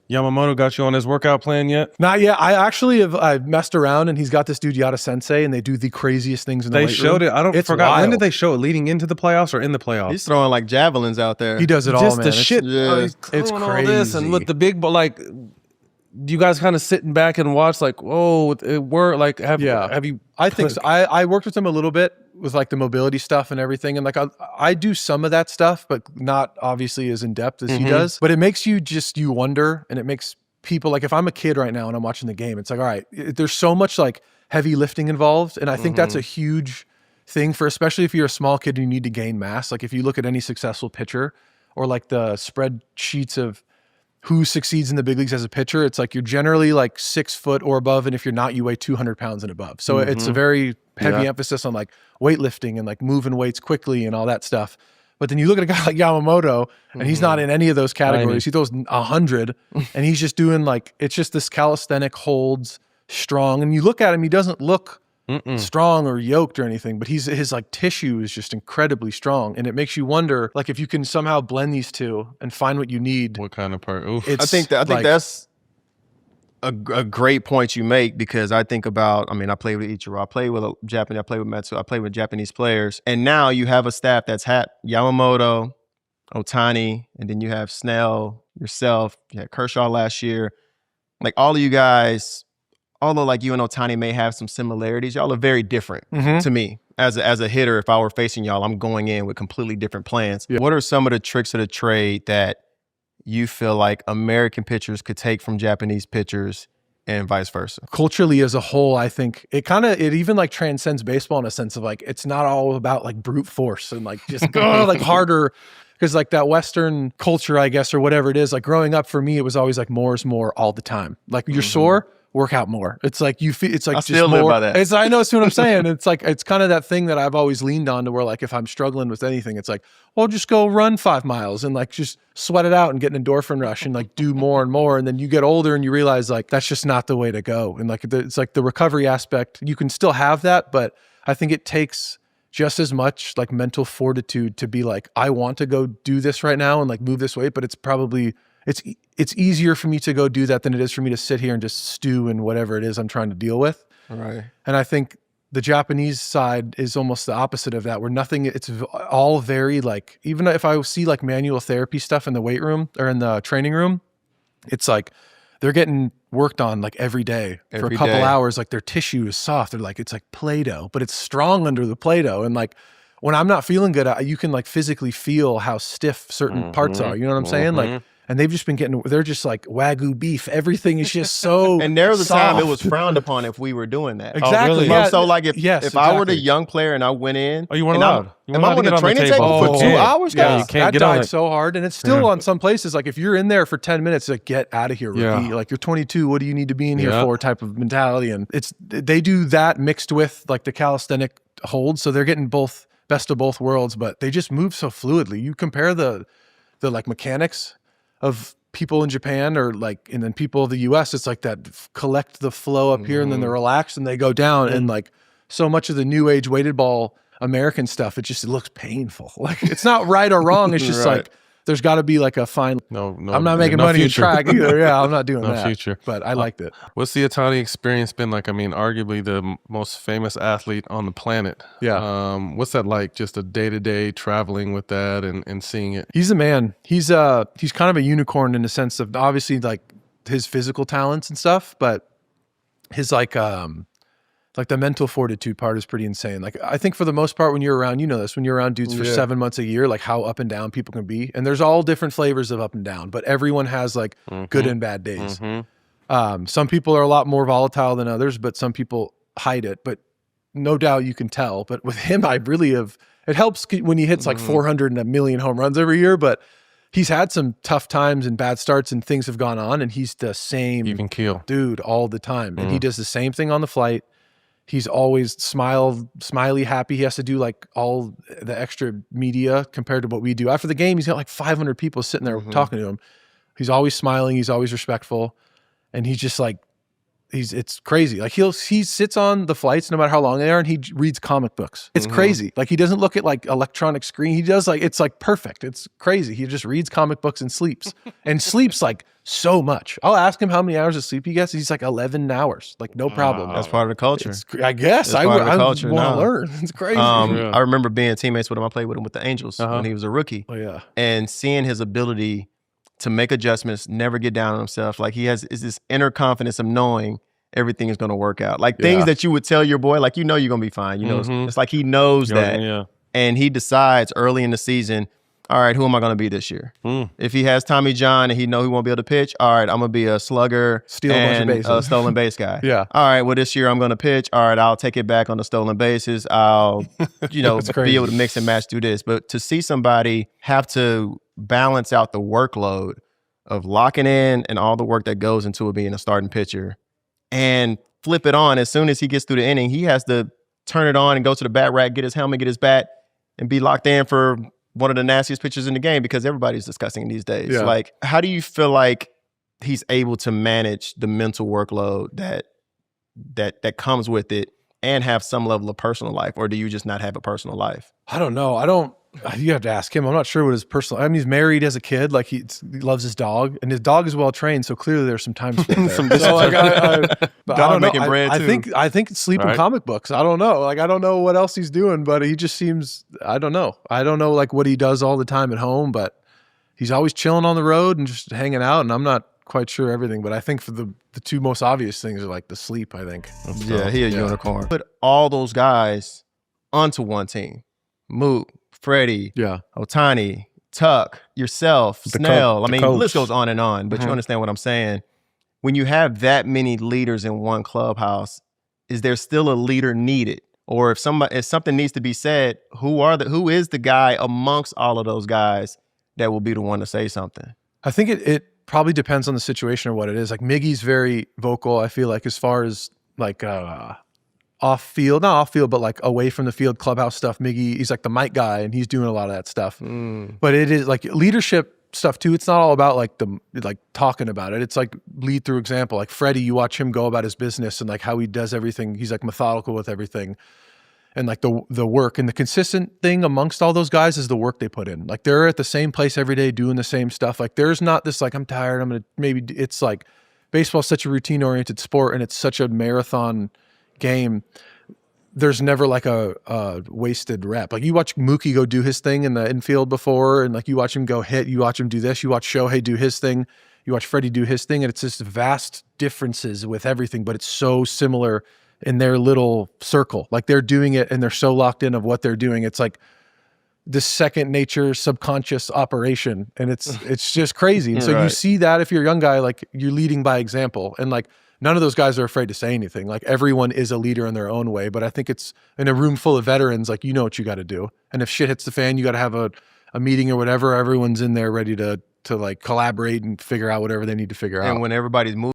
Yamamoto got you on his workout plan yet? Not yet. I've messed around, and he's got this dude Yada Sensei, and they do the craziest things in the weight room. They showed it. I don't forgot. Wild. When did they show it? Leading into the playoffs or in the playoffs? He's throwing like javelins out there. He does it all, Just man. the shit. It's It's crazy. all this and with the big ball, like, you guys kind of sitting back and watch, like, oh, it worked. Like, have you? I think so. I worked with him a little bit with like the mobility stuff and everything, and like I do some of that stuff, but not obviously as in depth as he does. But it makes you wonder, and it makes people, like, if I'm a kid right now and I'm watching the game, it's like, all right, there's so much like heavy lifting involved, and I think that's a huge thing for, especially if you're a small kid and you need to gain mass. Like if you look at any successful pitcher or like the spreadsheets of who succeeds in the big leagues as a pitcher, it's like you're generally like 6 foot or above, and if you're not, you weigh 200 pounds and above. So it's a very heavy emphasis on like weightlifting and like moving weights quickly and all that stuff. But then you look at a guy like Yamamoto, and he's not in any of those categories. He throws 100, and he's just doing like, it's just this calisthenic holds strong. And you look at him, he doesn't look strong or yoked or anything, but his like tissue is just incredibly strong, and it makes you wonder, like, if you can somehow blend these two and find what you need. What kind of part? Oof. I think that's a great point you make, because I think about, I mean, I played with Ichiro, I played with Japanese, I played with Metsu, I played with Japanese players, and now you have a staff that's had Yamamoto, Ohtani, and then you have Snell, yourself, you had Kershaw last year. Like, all of you guys, although like you and Ohtani may have some similarities, y'all are very different to me. As a hitter, if I were facing y'all, I'm going in with completely different plans. Yeah. What are some of the tricks of the trade that you feel like American pitchers could take from Japanese pitchers and vice versa? Culturally as a whole, I think it even like transcends baseball in a sense of like, it's not all about like brute force and like just go like harder. Because like that Western culture, I guess, or whatever it is, like growing up for me, it was always like more is more all the time. Like you're sore, work out more. It's like you feel, it's like I just still more. live by that. I know, that's what I'm saying. It's like, it's kind of that thing that I've always leaned on, to where like if I'm struggling with anything, it's like, well, just go run 5 miles and like just sweat it out and get an endorphin rush and like do more and more. And then you get older and you realize like that's just not the way to go. And like it's like the recovery aspect, you can still have that, but I think it takes just as much like mental fortitude to be like, I want to go do this right now and like move this weight, but it's probably, it's easier for me to go do that than it is for me to sit here and just stew in whatever it is I'm trying to deal with. Right. And I think the Japanese side is almost the opposite of that, where it's all very like, even if I see like manual therapy stuff in the weight room or in the training room, it's like they're getting worked on like every day for a couple hours. Like their tissue is soft. They're like, it's like Play-Doh, but it's strong under the Play-Doh. And like when I'm not feeling good, you can like physically feel how stiff certain parts are. You know what I'm saying? Like, and they've just been they're just like Wagyu beef. Everything is just so And there was a time soft. it was frowned upon if we were doing that. Exactly. really? Yeah. So like if I were the exactly. young player and I went in. Oh, you weren't and allowed. You Am I weren't allowed on to the get training the table. table for 2 hours, Yeah, guys? you can't that get on died it. so hard, and it's still on some places. Like if you're in there for 10 minutes, like get out of here, rookie. Like you're 22. What do you need to be in here for? Type of mentality, and they do that mixed with like the calisthenic hold, so they're getting both best of both worlds. But they just move so fluidly. You compare the like mechanics of people in Japan or like, and then people of the US, it's like that collect the flow up here and then they're relaxed and they go down. And like so much of the new age weighted ball American stuff, it looks painful. Like it's not right or wrong. It's just like, there's got to be like a fine. No, I'm not making money in track either. Yeah, I'm not doing that. Future. But I liked it. What's the Ohtani experience been like? I mean, arguably the most famous athlete on the planet. Yeah. What's that like? Just a day-to-day traveling with that and seeing it. He's a man. He's kind of a unicorn in the sense of obviously like his physical talents and stuff, but his like the mental fortitude part is pretty insane. Like I think for the most part, when you're around, you know this, when you're around dudes for 7 months a year, like how up and down people can be. And there's all different flavors of up and down, but everyone has like good and bad days. Some people are a lot more volatile than others, but some people hide it. But no doubt you can tell. But with him, it helps when he hits like 400 and a million home runs every year, but he's had some tough times and bad starts and things have gone on, and he's the same Even keel. dude all the time. And he does the same thing on the flight. He's always smiley, happy. He has to do like all the extra media compared to what we do. After the game, he's got like 500 people sitting there talking to him. He's always smiling. He's always respectful. And he's just like, it's crazy. Like he sits on the flights no matter how long they are, and he reads comic books. It's crazy. Like he doesn't look at like electronic screen. He does like, it's like perfect. It's crazy. He just reads comic books and sleeps like so much. I'll ask him how many hours of sleep he gets. He's like 11 hours, like no problem. That's part of the culture. I guess I want to learn. It's crazy. I remember being teammates with him. I played with him with the Angels when he was a rookie. Oh yeah. And seeing his ability to make adjustments, never get down on himself. Like he is this inner confidence of knowing everything is going to work out. Like things that you would tell your boy, like, you're going to be fine. You know, it's like he knows that. Yeah. And he decides early in the season, all right, who am I going to be this year? If he has Tommy John and he know he won't be able to pitch, all right, I'm going to be a slugger, steal a bunch of bases, a stolen base guy. Yeah. All right, well, this year I'm going to pitch. All right, I'll take it back on the stolen bases. I'll, be able to mix and match, do this. But to see somebody have to balance out the workload of locking in and all the work that goes into it being a starting pitcher and flip it on as soon as he gets through the inning, he has to turn it on and go to the bat rack, get his helmet, get his bat, and be locked in for one of the nastiest pitchers in the game because everybody's discussing these days. Yeah. Like, how do you feel like he's able to manage the mental workload that comes with it and have some level of personal life? Or do you just not have a personal life? I don't know. You have to ask him. I'm not sure what his personal. I mean, he's married as a kid. Like he loves his dog, and his dog is well trained. So clearly, there's some time spent there. So like, but I don't know. Making bread too. I think it's sleeping comic books. I don't know. Like I don't know what else he's doing, but he just seems. I don't know. I don't know like what he does all the time at home, but he's always chilling on the road and just hanging out. And I'm not quite sure everything, but I think for the two most obvious things are like the sleep. I think. Yeah, he a unicorn. Put all those guys onto one team. Moot, Freddie, Otani, Tuck, yourself, Snell. I mean, the list goes on and on, but you understand what I'm saying. When you have that many leaders in one clubhouse, is there still a leader needed? Or if something needs to be said, who is the guy amongst all of those guys that will be the one to say something? I think it probably depends on the situation or what it is. Like Miggy's very vocal, I feel like, as far as like not off field, but like away from the field clubhouse stuff. Miggy, he's like the mic guy and he's doing a lot of that stuff. But it is like leadership stuff too. It's not all about like talking about it. It's like lead through example. Like Freddie, you watch him go about his business and like how he does everything. He's like methodical with everything. And like the work and the consistent thing amongst all those guys is the work they put in. Like they're at the same place every day doing the same stuff. Like there's not this like, I'm tired, I'm going to maybe, it's like baseball's such a routine oriented sport and it's such a marathon game. There's never like a wasted rep. Like you watch Mookie go do his thing in the infield before and like you watch him go hit, you watch him do this, you watch Shohei do his thing, you watch Freddie do his thing, and it's just vast differences with everything, but it's so similar in their little circle. Like they're doing it and they're so locked in of what they're doing. It's like this second nature subconscious operation and it's just crazy. And so you see that if you're a young guy, like you're leading by example and like none of those guys are afraid to say anything. Like everyone is a leader in their own way, but I think it's in a room full of veterans, like you know what you got to do. And if shit hits the fan, you got to have a meeting or whatever. Everyone's in there ready to like collaborate and figure out whatever they need to figure out. And when everybody's moving